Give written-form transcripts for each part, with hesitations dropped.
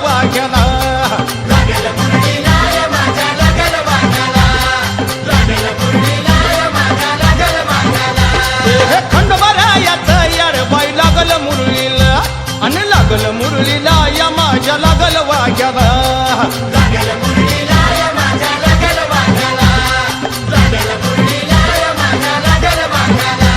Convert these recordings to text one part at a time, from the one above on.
वाघ्याला लागल मुरळीला या माझ्या लागल वाघ्याला लागल मुरळीला या माझ्या लागल वाघ्याला हे खंडोबारायाचं याड बाई लागल मुरळीला आणि लागल मुरळीला या माझ्या लागल वाघ्याला लागल मुरळीला या माझ्या लागल वाघ्याला लागल मुरळीला या माझ्या लागल वाघ्याला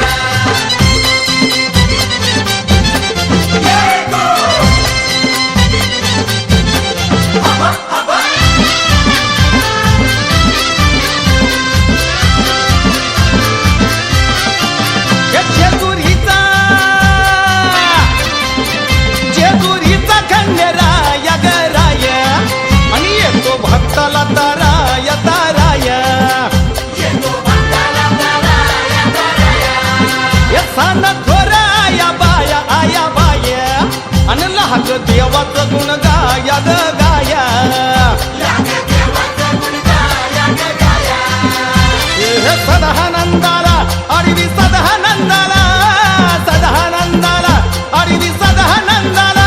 जेजुरीचा खंडेराया गराय आणि येतो भक्ताला ताराया ताराया येतो भक्ताला ताराया ताराया या सान थोराया बाया आया बाया आणि लहाग देवाचं गुण गाया ग गाया लाग देवाचं गुण गाया ग गाया हे सदानंदाला अडवी सदानंदाला सदानंदाला अडवी सदानंदाला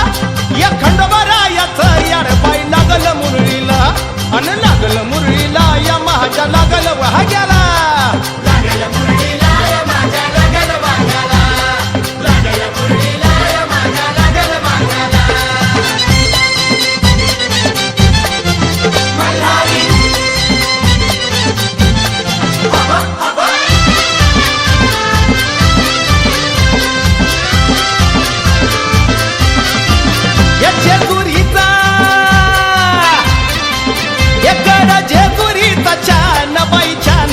या खंडोबारायाचं याड बाई लागल मुरळीला आणि लागल मुरळीला या माझ्या लागल वाघ्याला लागल मुरळीला या माझ्या लागल वाघ्याला लागल मुरळीला या माझ्या लागल वाघ्याला मल्हारी या जेजुरीचा एकडा जेजुरीचा छान बाई छान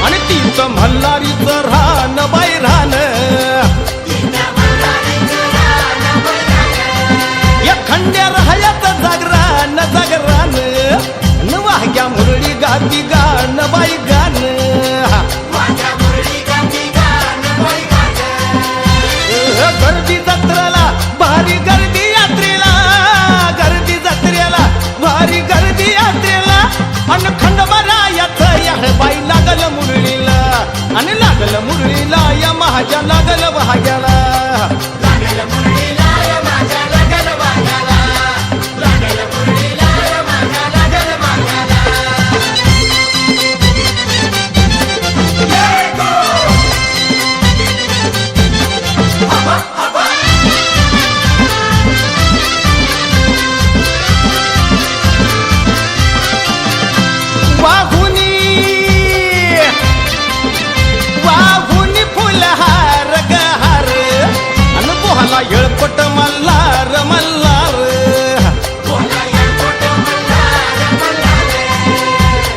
आणि तिचं मल्हारीचं रान बाई रान तिच्या मल्हारीचं रान बघायला या खंड्या राहायचं जागरान जागरान न वाघ्या मुरळी गाती गान बाई गान माझ्या मुरळी गाती गान बघायला गर्दी जत्रेला भारी गर्दी यात्रेला गर्दी जत्रेला भारी गर्दी यात्रेला अन खंडोबारायाचं याड बाई लागल मुरळीला आणि लागल मुरळीला या माझ्या लागल वाघ्याला लागल मुरळीला या माझ्या लागल वाघ्याला लागल मुरळीला या माझ्या लागल वाघ्याला वाहुनी वाहुनी फुलहार गहार आणि पोहाला येळपट मल्हार मल्हार बोला या कोट मल्हार मल्हार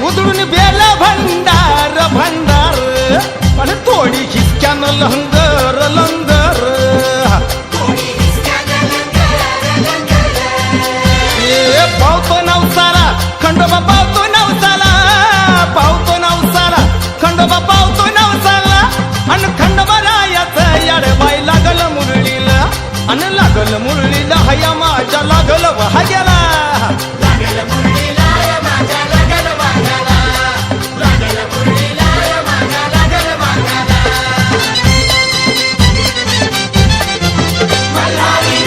उधळून बेल भंडार भंडार आणि थोडी हिसक्यानं लंगर लंगर कोणी हिसक्यानं लंगर लंगर ए पावतो नवसाला खंडोबा पावतो नवसाला पावतो नवसाला खंडोबा पावतो नवसाला आणि खंडोबारायाचं याड बाई लागल मुरळीला आणि लागल मुरळीला हया माझ्या लागल वाघ्याला लागल मुरळीला या माझ्या लागल वाघ्याला लागल मुरळीला या माझ्या लागल वाघ्याला मल्हारी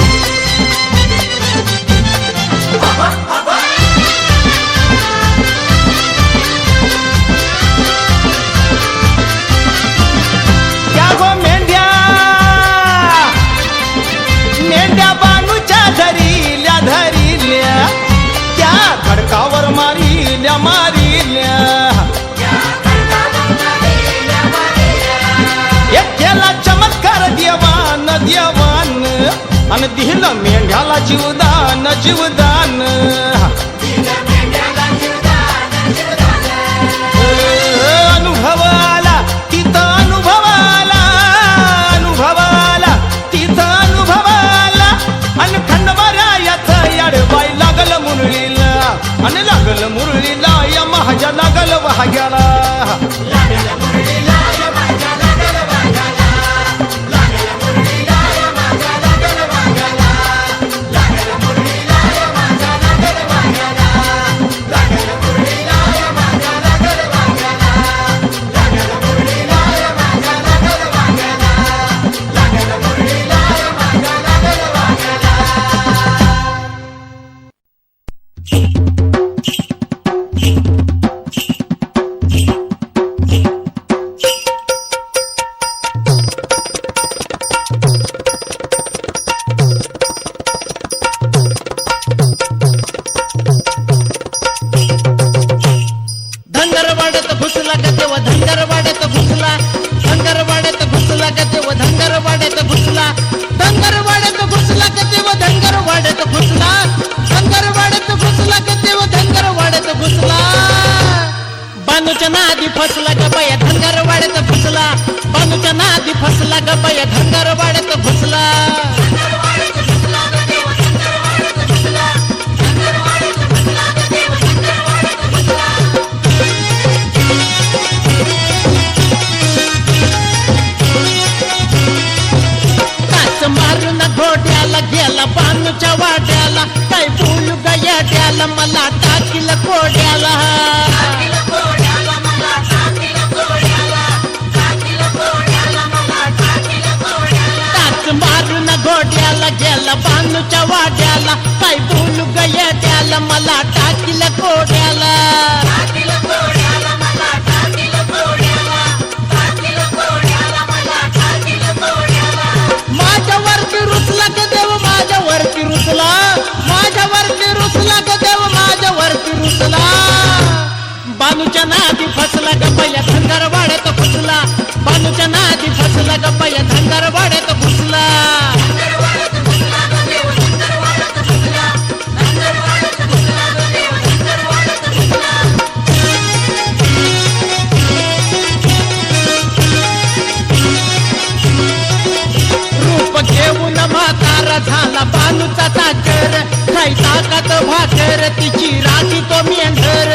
त्या गो मेंढ्या मेंढ्या बानूच्या धरिल्या धरिल्या त्या खडकावर मारिल्या मारिल्या या खडकावर मारिल्या मारिल्या एक केला चमत्कार देवान देवान आणि दिलं मेंढ्याला जीवदान जीवदान तिच्या मेंढ्याला जीवदान जीवदान अनुभव आला तिथं अनुभव आला अनुभव आला तिथं अनुभव आला आणि खंडोबारायाचं याड बाई लागल मुरळीला आणि लागल मुरळीला या माझ्या लागल वाघ्याला लागल मुरळीला या माझ्या लागल वाघ्याला लागल मुरळीला या माझ्या लागल वाघ्याला लागल मुरळीला या माझ्या लागल फसला ग बाया धनगरवाड्यात घुसला काच मारून घोड्याला गेला बानूच्या वाड्याला काय बोलू गयाड्याला मला टाकील कोड्याला काच मारून घोड्याला गेला बानूच्या वाड्याला काय बोलू गयाड्याला मला टाकील कोड्याला माझ्यावरती रुसला ग देव माझ्यावरती रुसला माझ्यावरती रुसला ग देव माझ्यावरती रुसला बानूच्या नादी फसला ग पहिल्या धनगरवाड्यात घुसला बानूच्या नादी फसला ग पहिल्या धनगरवाड्यात घुसला घेऊन म्हातारा झाला बानूचा चाकर काय ताकद भाकर तिची राखी तो मेंढर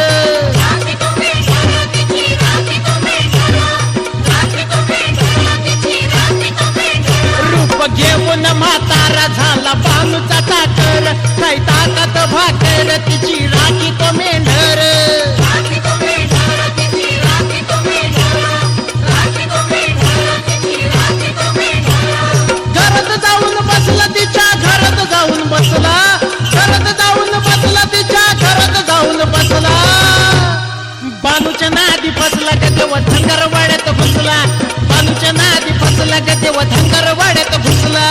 रूप घेऊन म्हातारा झाला बानूचा चाकर काय ताकद भाकर तिची राखी तो मेंढर तिच्या घरात जाऊन बसला घरात जाऊन बसला तिच्या घरात जाऊन बसला बानूच्या नादी फसला ग तेव्हा धनगरवाड्यात घुसला बानूच्या नादी फसला ग तेव्हा धनगरवाड्यात घुसला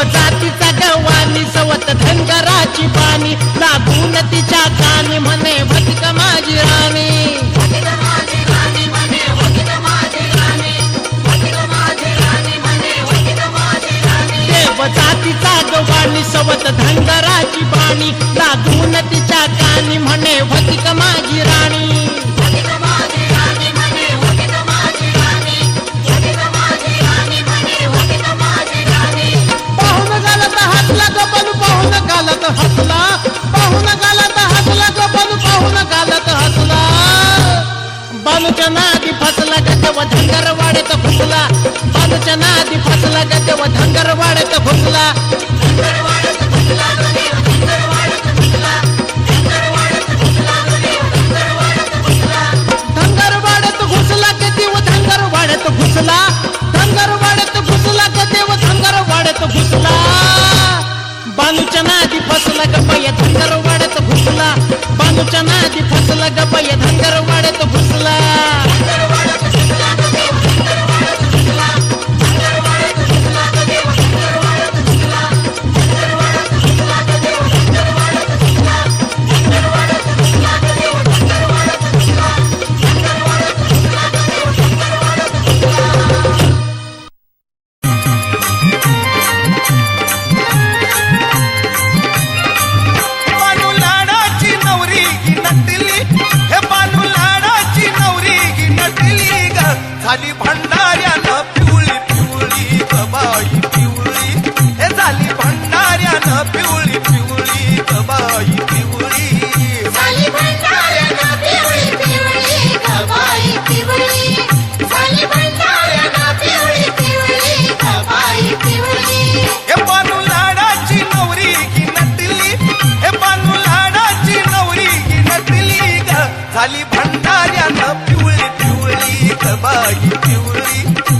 जातीचा गवानी सवत धनगराची बाणी लागून तिच्या कानी म्हणे भटिक माझी राणी देव जातीचा गवानी सवत धनगराची बाणी लागून तिच्या कानी म्हणे भटिक माझी राणी हसला ग बनू पाहून घालत हसला पाहून घालत हसला ग बनू पाहून घालत हसला बानूच्या नादी फसला ग तेव्हा धनगरवाड्यात घुसला बानूच्या नादी फसला ग तेव्हा धनगरवाड्यात घुसला धनगरवाड्यात घुसला ग देव धनगरवाड्यात घुसला धनगरवाड्यात घुसला ग देव धनगरवाड्यात घुसला बानूच्या नादी फसला ग बाया धनगरवाड्यात घुसला बानूच्या नादी फसला ग बाया धनगरवाड्यात घुसला झाली भंडाऱ्यानं पिवळी पिवळी ग बाई पिवळी हे झाली भंडाऱ्यानं पिवळी पिवळी ग बाई पिवळी झाली भंडाऱ्यानं पिवळी पिवळी ग बाई पिवळी झाली भंडाऱ्यानं पिवळी पिवळी ग बाई पिवळी हे बानू लाडाची नवरी की नटली हे बानू लाडाची नवरी की नटली ग झाली भंडाऱ्यानं पिवळी पिवळी ग बाई पिवळी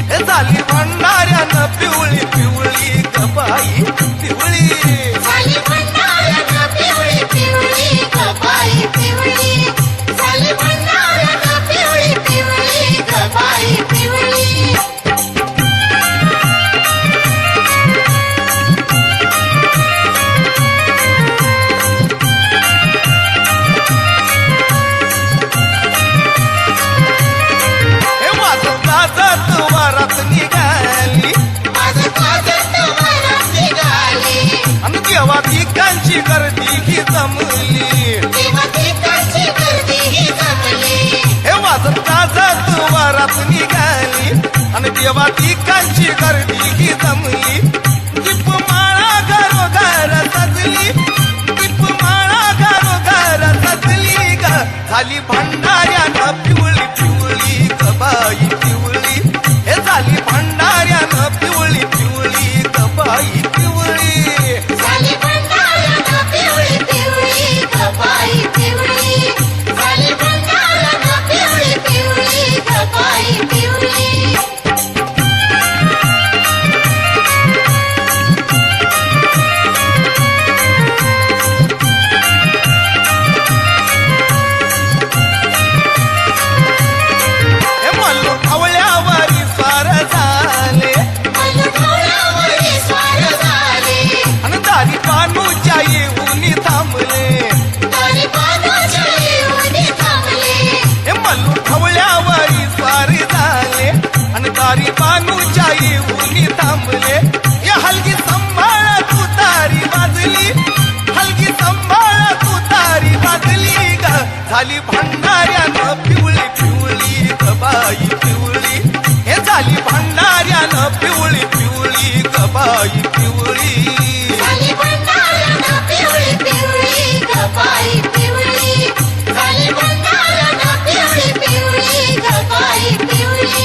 हे झाली भंडाऱ्यानं पिवळी पिवळी ग बाई पिवळी झाली भंडाऱ्यानं पिवळी पिवळी ग बाई पिवळी झाली भंडाऱ्यानं पिवळी पिवळी ग बाई पिवळी देवतिकांची गर्दी ही जमली देवतेकांची गर्दी ही जमली हे वाजत गाजत वरात निघाली आणि देवतिकांची गर्दी ही जमली दीपमाळा घरोघर सजली दीपमाळा घरोघर सजली ग झाली भंडाऱ्यानं पिवळी पिवळी ग बाई पिवळी हे झाली भंडाऱ्यानं पिवळी पिवळी ग बाई पिवळी झाली भंडाऱ्यानं पिवळी पिवळी ग बाई पिवळी झाली भंडाऱ्यानं पिवळी पिवळी ग बाई पिवळी हे मल्लू आवळ्यावरी स्वार झाले मलढोळ्यावरी स्वार झाले आणि दारी बानूच्या येऊन थांबले दारी बाजूच्या येऊन थांबले हे मल्लू आवळ्यावरी स्वार झाले आणि दारी बानूच्या येऊन थांबले हे हलगी संभाळ तू तारी वाजली हलगी संभाळ तू तारी वाजली ग झाली भंडाऱ्यानं पिवळी पिवळी ग बाई पिवळी हे झाली भंडाऱ्यानं पिवळी पिवळी ग बाई पिवळी झाली भंडाऱ्यानं पिवळी पिवळी ग बाई पिवळी झाली भंडाऱ्यानं पिवळी पिवळी ग बाई पिवळी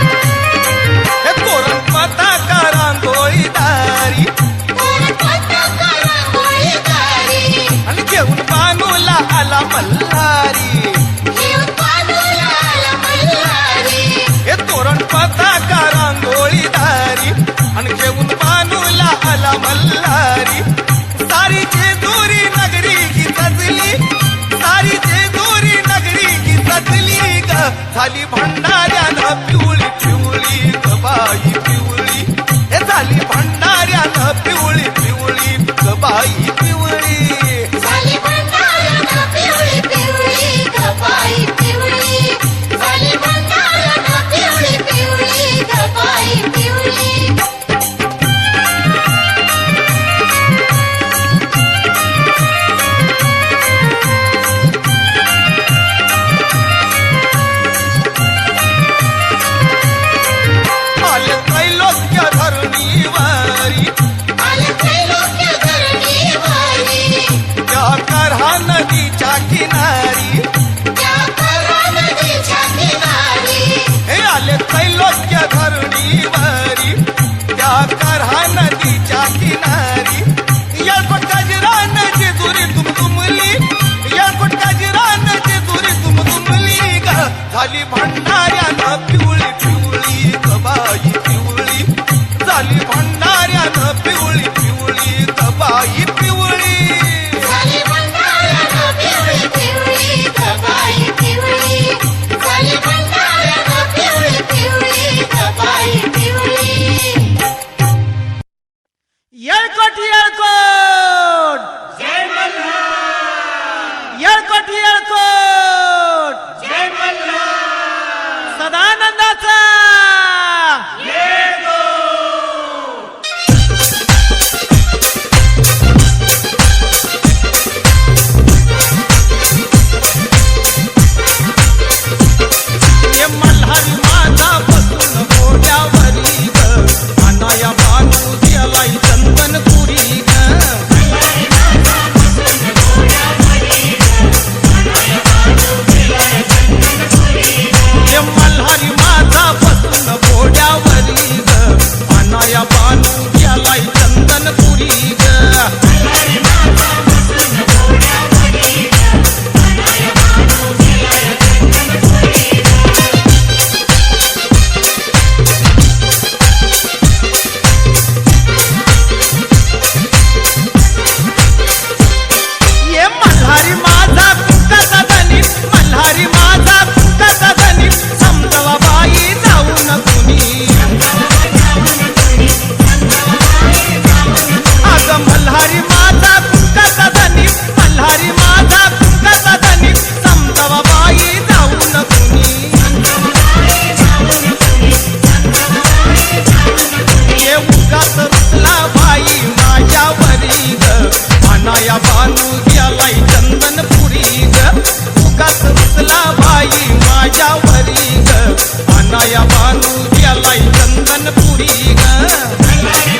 हे तोरण पताका रांगोळी दारी पताका रांगोळीदारी आणि घेऊन बानूला आला मल्हारी घेऊन बाजूला आला मल्हारी हे तोरण पताका रांगोळी दारी आणि घेऊन बानूला आला मल्हारी सारी जेजुरी नगरी ही सजली सारी जेजुरी नगरी ही सजली ग झाली भंडाऱ्यानं पिवळी पिवळी ग बाई पिवळी हे झाली भंडाऱ्यानं पिवळी पिवळी ग बाई पिवळी झाली भंडाऱ्यानं पिवळी पिवळी ग बाई पिवळी झाली भंडाऱ्यानं पिवळी पिवळी ग बाई पिवळी आले त्रैलोक्य धरणीवारी आलं त्रैलोक्य धरणीवारी त्या करहा नदीच्या किनारी त्या करा नदीच्या किनारी हे आले त्रैलोक्य धरणीवारी त्या करहा नदीच्या किनारी येळकोट गजरान जेजुरी तुमली येळकोट गजरान जेजुरी तुमली ग झाली भंडाऱ्यानं पिवळी पिवळी ग बाई पिवळी झाली भंडाऱ्यानं पिवळी पिवळी ग बाई पिवळी झाली भंडाऱ्यानं पिवळी पिवळी ग बाई पिवळी झाली भंडाऱ्यानं पिवळी पिवळी ग बाई पिवळी येळकोट येळकोट येळकोट येळकोट सुखात रुसला बाई माझ्यावरी ग अनाया बानू गेलाय चंदनपुरी ग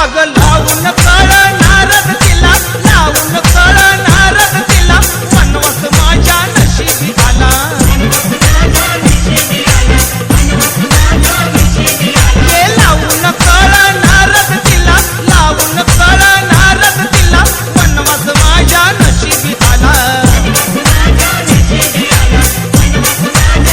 अग लावून कळ नारद तिला लावून कळ नारद तिला वनवास माझ्या नशिबी आला हे लावून कळ नारद तिला लावून कळ नारद तिला वनवास माझ्या नशिबी आला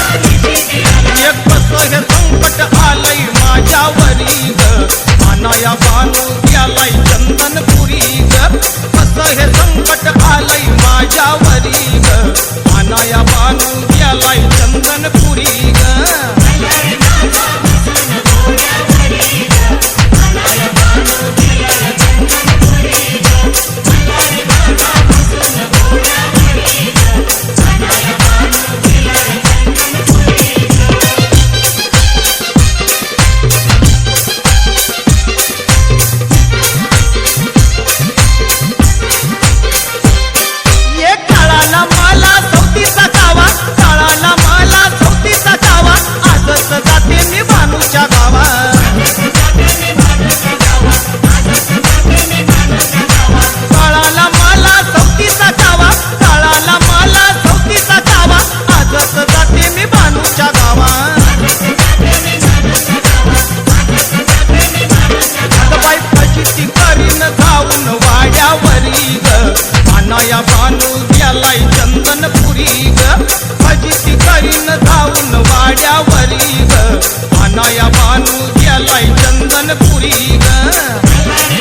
एक कसं हे संकट आलंय माझ्यावरी ग अनाया बानू गेलाय चंदनपुरी ग कसं हे संकट आलंय माझ्यावरी ग अनाया बानू गेलाय चंदनपुरी ग ये काळाला मला सवतीचा कावा काळाला मला सवतीचा कावा आजच जाते मी बानूच्या गावा काळाला मला सवतीचा कावा काळाला मला सवतीचा कावा आजच जाते मी बानूच्या गावा बाई फजिती करीन जाऊन वाड्यावरी ग अनाया बानू गेलाय चंदनपुरी ग फजिती करीन जाऊन वाड्यावरी ग अनाया बानू गेलाय चंदनपुरी ग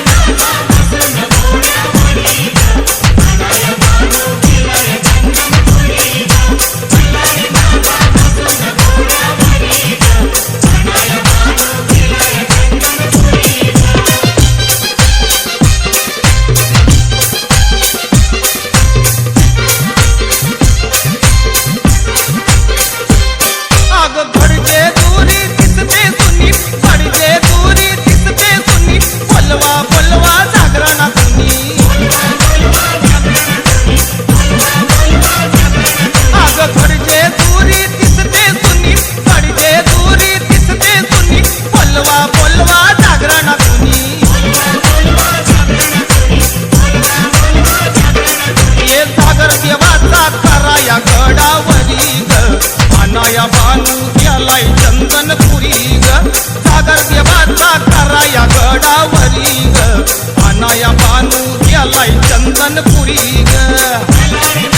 अग घडजे दुरी दिसते सुनी घडजे दुरी दिसते सुनी बोलवा बोलवा जागरणा कुणी अग घडजे दुरी दिसते सुनी घडजे दुरी दिसते सुनी बोलवा बोलवा जागरणा कुणी ये सागर देवाचा कराया गडावरी ग अनाया बानू गेलाय चंदनपुरी ग सागर देवाचा कराया गडावरी ग अनाया बानू गेलाय चंदनपुरी ग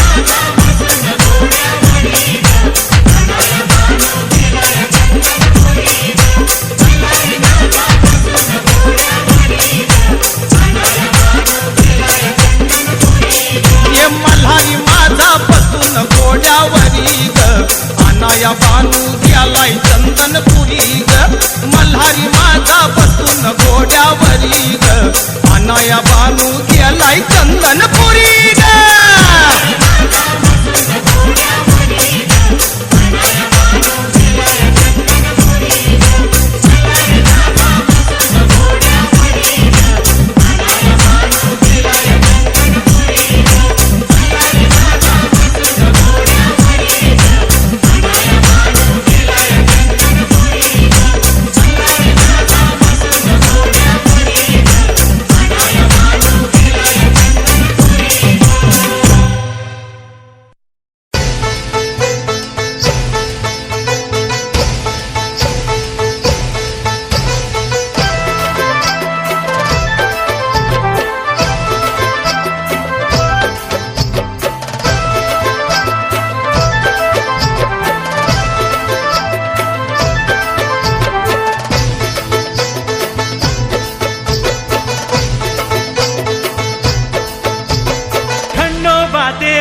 ये मल्हारी माझा बसून घोड्यावरी ग अनाया बानू गेलाय चंदनपुरी ग मल्हारी माझा बसून घोड्यावरी ग अनाया बानू गेलाय चंदनपुरी ग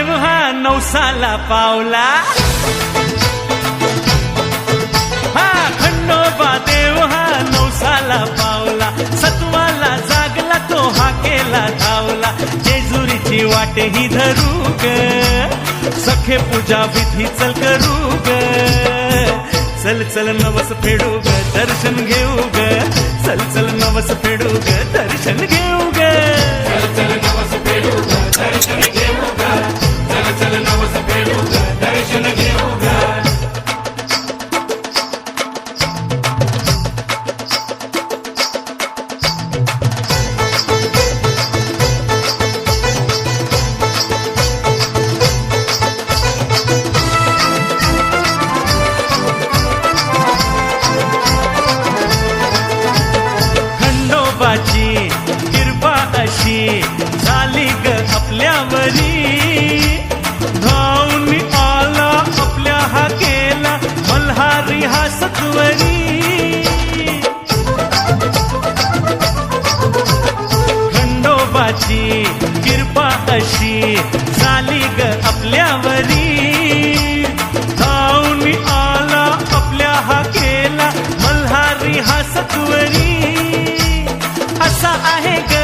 नवसाला पावला हा खंडोबा देव हा नवसाला पावला वाट ही धरू ग सखे पूजा विधी चल करू ग चल चल नवस फेडू ग दर्शन घेऊ ग चल चल नवस फेडू ग दर्शन घेऊ ग चल चल नवस फेडू ग दर्शन घेऊ ग चल चल नवस फेडू ग दर्शन घेऊ ग खंडोबाची कृपा अशी झाली ग आपल्यावरी धावून आला आपल्या हाकेला मल्हारी हा सत्वरी खंडोबाची कृपा अशी झाली ग आपल्यावरी धावून आला आपल्या हाकेला मल्हारी हा सत्वरी असा आहे ग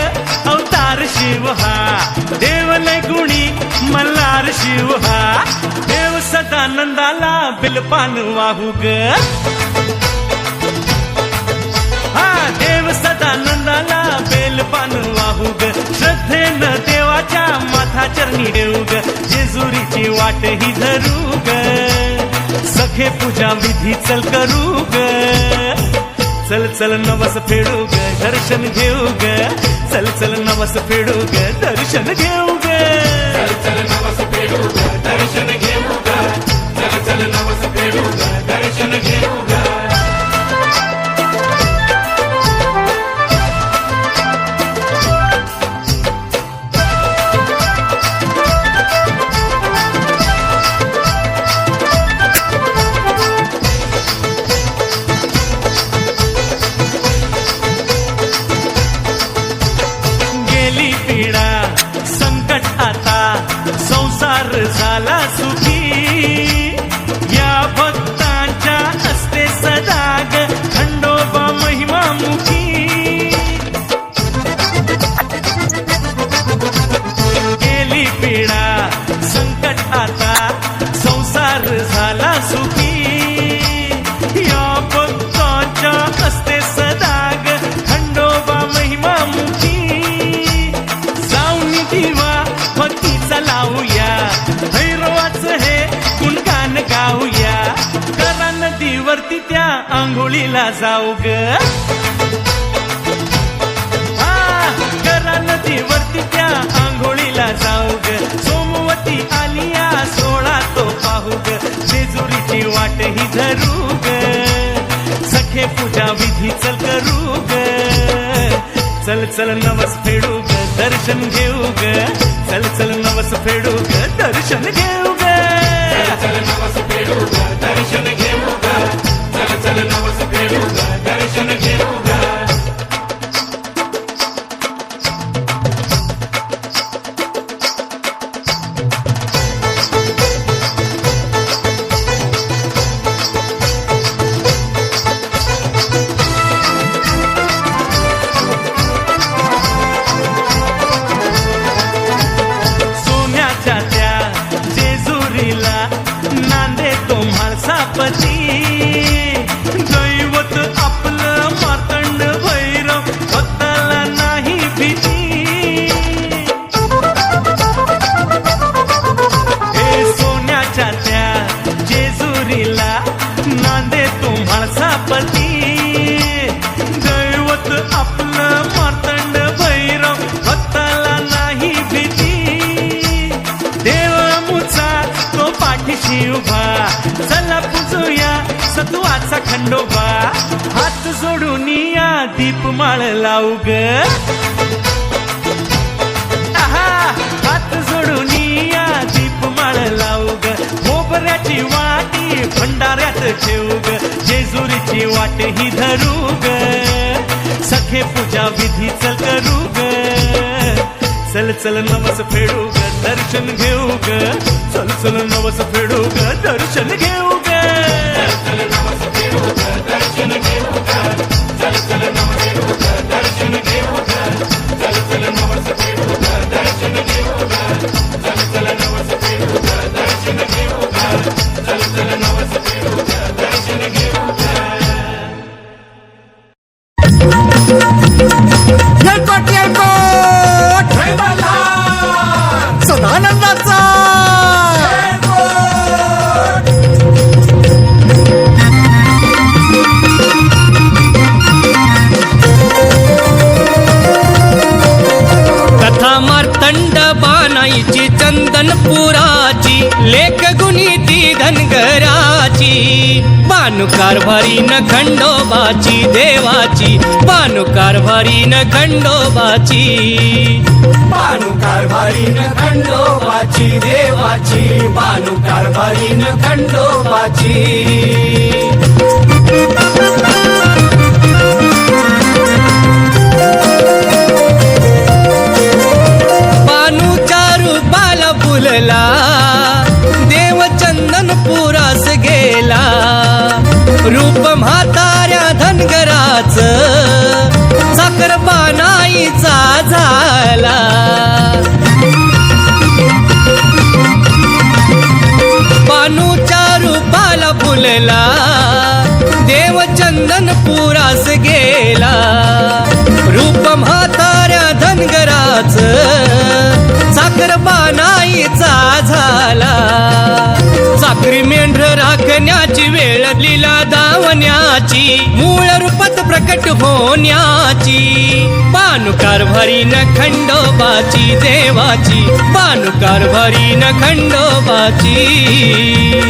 अवतार शिव हा देव लय गुणी मल्हार शिव हा देव सदानंदाला बिलपान वाहू ग हा देव सदानंदाला बेलपान वाहू ग श्रद्धेनं देवाच्या माथा चरणी देऊ ग जेजुरीची वाट ही धरू ग सखे पूजा विधी चल करू ग चल चल नवस फेडू ग दर्शन घेऊ ग चल चल नवस फेडू ग दर्शन घेऊ ग चल चल नवस फेडू ग दर्शन घेऊ ग चल चल नवस फेडू ग दर्शन घेऊ ग गेली पीडा संकट आता संसार झाला सुखी या भक्तांच्या असते सदाग खंडोबा महिमामुखी गेली पीडा संकट आता संसार झाला सुखी या भक्तांच्या असते सदाग खंडोबा महिमामुखी जाऊन दिवा भक्तीचा लावूया भैरवाचं हे गुणगान गाऊया करा नदीवरती त्या आंघोळीला जाऊ ग करा नदीवरती त्या आंघोळीला जाऊ ग सोमवती आलिया सोळा तो पाहू ग जेजुरीची वाट ही धरू ग सखे पूजा विधी चल करू ग चल चल नवस फेडू ग दर्शन घेऊ ग चल चल नवस फेडू ग दर्शन घेऊ ग चल चल नवस फेडू ग दर्शन घेऊ ग चल चल नवस फेडू ग दर्शन घेऊ ग सोन्याच्या त्या जेजुरीला नांदे तो म्हाळसापती दैवत आपलं मार्तंड भैरव भक्ताला नाही भीती हे सोन्याच्या त्या जेजुरीला नांदे तो म्हाळसापती दैवत आपलं मार्तंड भैरव भक्ताला नाही भीती देवमुचा तो पाठीशी उभा चला पूजूया सत्वाचा खंडोबा हात जोडून या दीपमाळ लावू ग आहा हात जोडून या दीपमाळ लावू ग खोबऱ्याची वाटी भंडाऱ्यात ठेवू ग जेजुरीची वाट ही धरू ग सखे पूजा विधी चल करू ग चल चल नवस फेडू ग दर्शन घेऊ ग चल चल नवस फेडू ग दर्शन घेऊ ग चल नवस फेडू ग दर्शन घेऊ ग चल चल नवस फेडू ग दर्शन घेऊ ग चल चल नवस फेडू ग दर्शन घेऊ ग बानाईची चंदनपुराची लेख गुणी ती धनगराची बानू कारभारीन खंडोबाची देवाची बानू कारभारीन खंडोबाची बानू कारभारीन खंडोबाची देवाची बानू कारभारीन खंडोबाची बानूच्या रूपाला फुलला देव चंदनपुरास गेला रूप म्हाताऱ्या धनगराच साखर बानाईचा झाला बानूच्या रूपाला फुलला देव चंदनपुरास गेला रूप म्हाताऱ्या धनगराच साखर बानाईचा झाला साखरी मेंढर राखण्याची वेळ लीला दावण्याची मूळ रूपात प्रकट होण्याची बानू कारभारीन खंडोबाची देवाची बानू कारभारीन खंडोबाची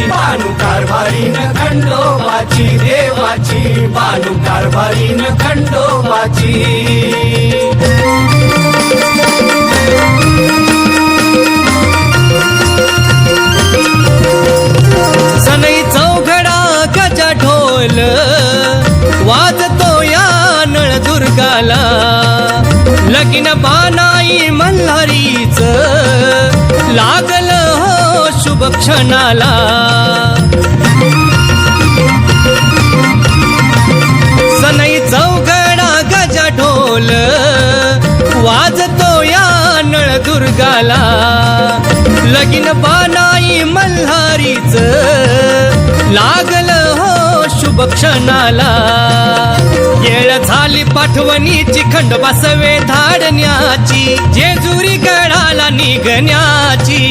बानू कारभारीन खंडोबाची देवाची बानू कारभारीन खंडोबाची सनई चौघडा गजा ढोल वाजतो या नळदुर्गाला लगीन बानाई मल्हारीच लागल हो शुभ क्षणाला सनई चौघडा गजा ढोल वाजतो या नळदुर्गाला लगीन बानाई मल्हारीच लागल हो शुभ क्षणाला येळ झाली पाठवणीची खंडोबा सवे धाडण्याची जेजुरी गडाला निघण्याची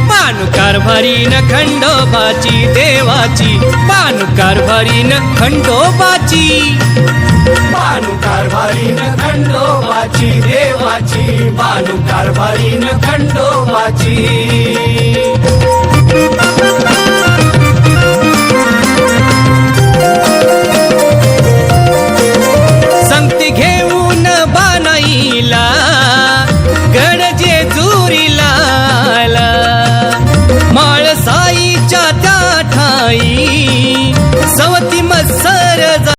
बानू कारभारीन खंडोबाची देवाची बानू कारभारीन खंडोबाची बानू कारभारीन खंडोबाची देवाची बानू कारभारीन खंडोबाची